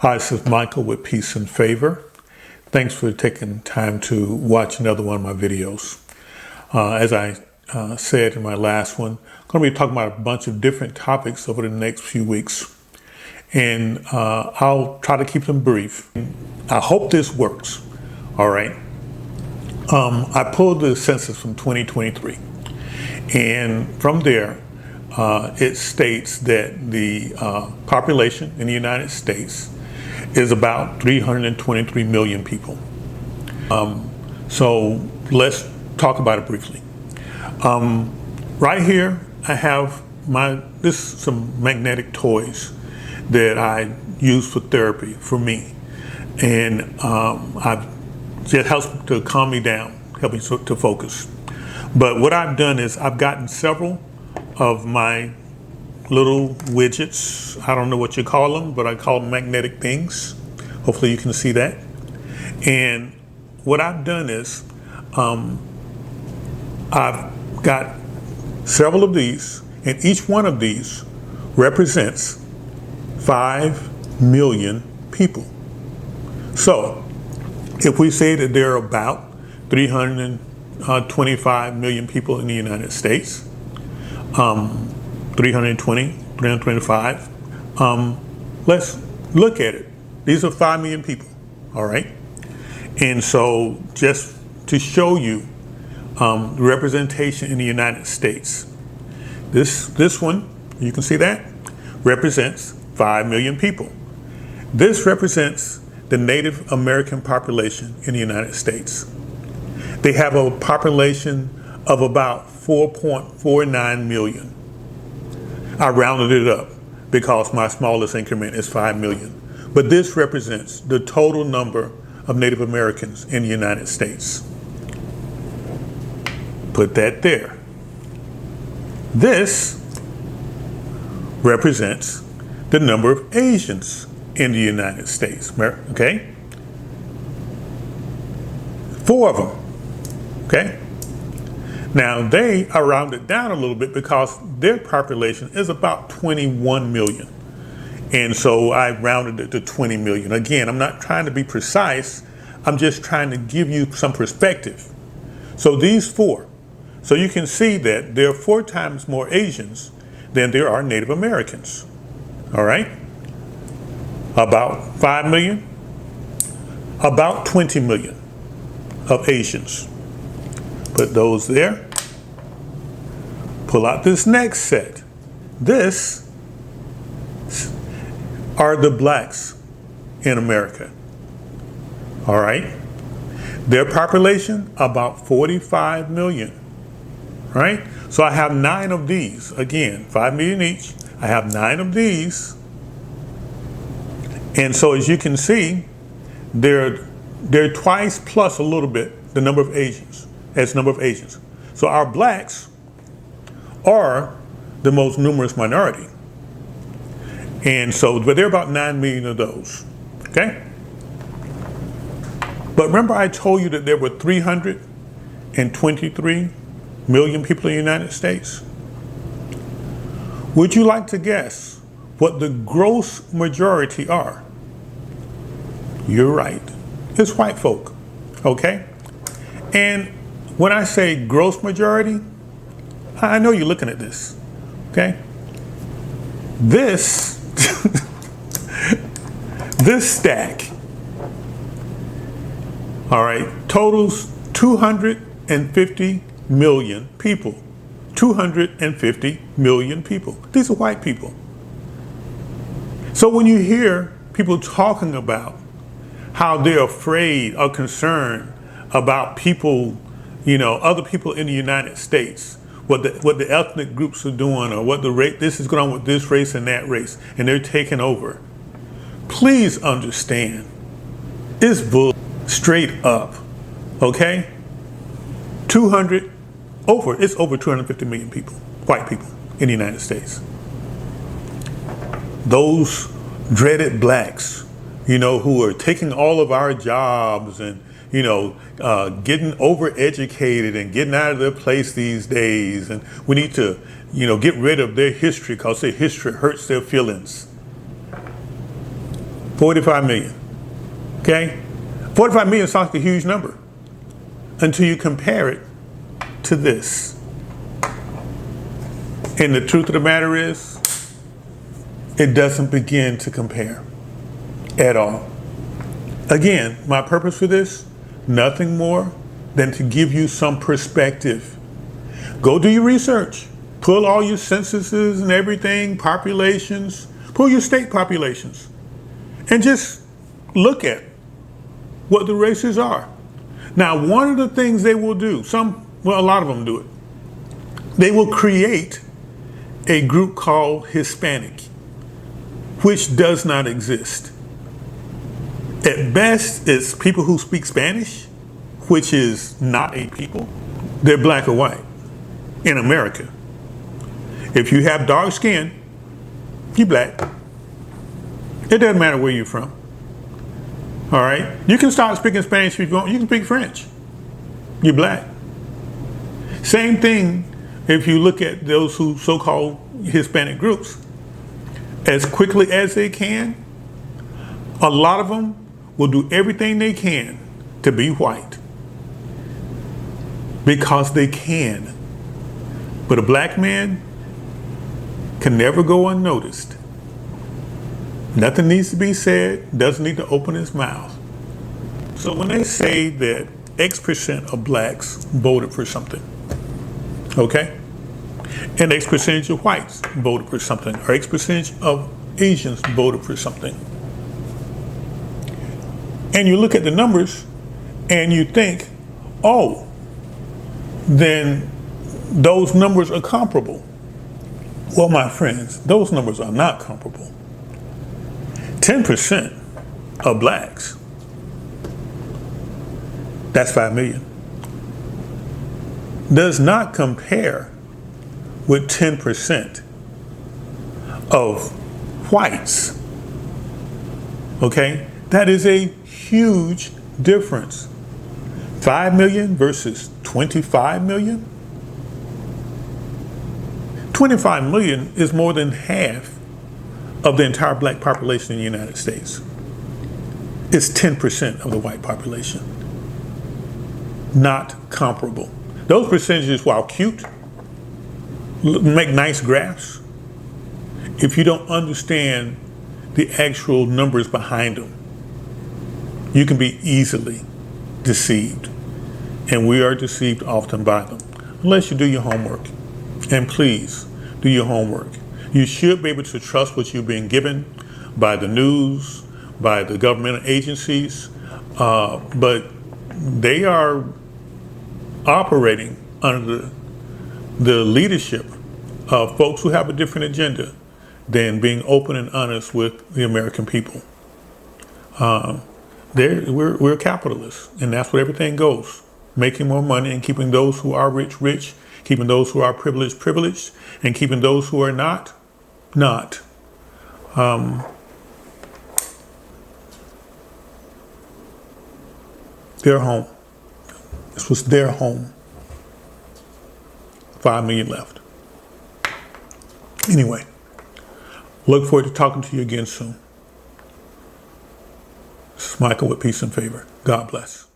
Hi, this is Michael with Peace and Favor. Thanks for taking time to watch another one of my videos. As I said in my last one, I'm going to be talking about a bunch of different topics over the next few weeks. And I'll try to keep them brief. I hope this works. All right. I pulled the census from 2023. And from there, it states that the population in the United States is about 323 million people. So let's talk about it briefly. Right here, I have some magnetic toys that I use for therapy for me. And it helps to calm me down, help me to focus. But what I've done is I've gotten several of my little widgets. I don't know what you call them, but I call them magnetic things. Hopefully you can see that. And what I've done is I've got several of these, and each one of these represents 5 million people. So if we say that there are about 325 million people in the United States, 325, let's look at it. These are 5 million people, all right? And so just to show you the representation in the United States, this one, you can see that, represents 5 million people. This represents the Native American population in the United States. They have a population of about 4.49 million. I rounded it up because my smallest increment is 5 million. But this represents the total number of Native Americans in the United States. Put that there. This represents the number of Asians in the United States, okay? 4 of them, okay? Now they are rounded down a little bit because their population is about 21 million. And so I rounded it to 20 million. Again, I'm not trying to be precise. I'm just trying to give you some perspective. So these 4, so you can see that there are 4 times more Asians than there are Native Americans. All right? About 5 million, about 20 million of Asians. Put those there. Pull out this next set. This are the blacks in America. All right? Their population, about 45 million. Right? So I have 9 of these. Again, 5 million each. I have 9 of these. And so as you can see, they're twice plus a little bit the number of Asians, So our blacks are the most numerous minority. And so, but there are about 9 million of those, okay? But remember I told you that there were 323 million people in the United States? Would you like to guess what the gross majority are? You're right, it's white folk, okay? And when I say gross majority, I know you're looking at this, okay? This this stack, all right, totals 250 million people. 250 million people. These are white people. So when you hear people talking about how they're afraid or concerned about people, you know, other people in the United States, what the ethnic groups are doing, or what the race, this is going on with this race and that race, and they're taking over. Please understand, it's bull straight up, okay? It's over 250 million people, white people in the United States. Those dreaded blacks, you know, who are taking all of our jobs and, you know, getting overeducated and getting out of their place these days. And we need to, you know, get rid of their history because their history hurts their feelings. 45 million. Okay? 45 million sounds like a huge number until you compare it to this. And the truth of the matter is, it doesn't begin to compare at all. Again, my purpose for this, nothing more than to give you some perspective. Go do your research. Pull all your censuses and everything, populations, pull your state populations, and just look at what the races are. Now, one of the things they will do, a lot of them do it, they will create a group called Hispanic, which does not exist. At best, it's people who speak Spanish, which is not a people. They're black or white in America. If you have dark skin, you're black. It doesn't matter where you're from. All right? You can start speaking Spanish if you want. You can speak French. You're black. Same thing if you look at those who so-called Hispanic groups. As quickly as they can, a lot of them will do everything they can to be white because they can. But a black man can never go unnoticed. Nothing needs to be said, doesn't need to open his mouth. So when they say that X% of blacks voted for something, okay? And X percentage of whites voted for something, or X percentage of Asians voted for something. And you look at the numbers and you think, oh, then those numbers are comparable. Well, my friends, those numbers are not comparable. 10% of blacks, that's 5 million, does not compare with 10% of whites. Okay? That is a huge difference. 5 million versus 25 million? 25 million is more than half of the entire black population in the United States. It's 10% of the white population. Not comparable. Those percentages, while cute, make nice graphs, if you don't understand the actual numbers behind them, you can be easily deceived. And we are deceived often by them, unless you do your homework. And please, do your homework. You should be able to trust what you're being given by the news, by the governmental agencies, but they are operating under the leadership of folks who have a different agenda than being open and honest with the American people. We're capitalists, and that's where everything goes. Making more money and keeping those who are rich, rich, keeping those who are privileged, privileged, and keeping those who are not. Their home. This was their home. 5 million left. Anyway, look forward to talking to you again soon. This is Michael with Peace and Favor. God bless.